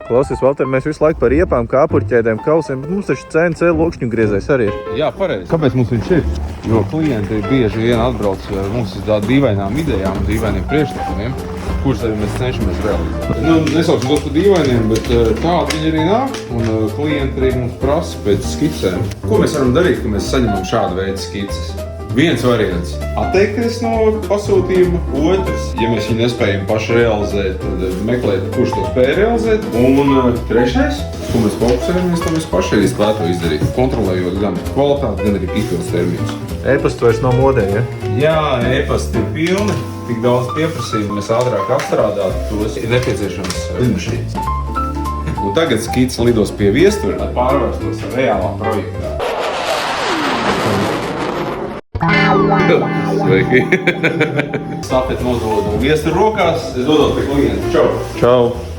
Klausies, Valter, mēs visu laiku par riepām, kāpurķēdēm, kausiem, bet mums taču CNC lokšņu griezējs arī ir. Jā, pareizi. Kāpēc mums viņš ir? Jo klienti bieži vien atbrauc mums uz tādām dīvainām idejām, dīvainiem priekšlikumiem, kurus arī mēs cenšamies realizēt. Nesauksim tos par dīvainiem, bet tādi viņi arī nāk, un klienti arī mums prasa pēc skicēm. Ko mēs varam darīt, ka mēs saņemam šādu veidu skices? Viens variants – atteikties no pasūtījuma. Otrs – ja mēs viņu nespējam paši realizēt, tad meklēt, kurš to spēj realizēt. Un trešais – ko mēs fokusējamies, to mēs paši arī spētu izdarīt, kontrolējot gan kvalitāti, gan arī izpildes termiņus. E-pasta vairs nav modē, ja? Jā, e-pasti ir pilni. Tik daudz pieprasījumu, mēs ātrāk apstrādāt tos, ir nepieciešams lidmašīnas. Un tagad skice lidos pie viestura, lai pārvērstos reālā projektā. Sveiki! Stafeti nodod no viestura rokās, es dodot pie klienta. Čau! Čau!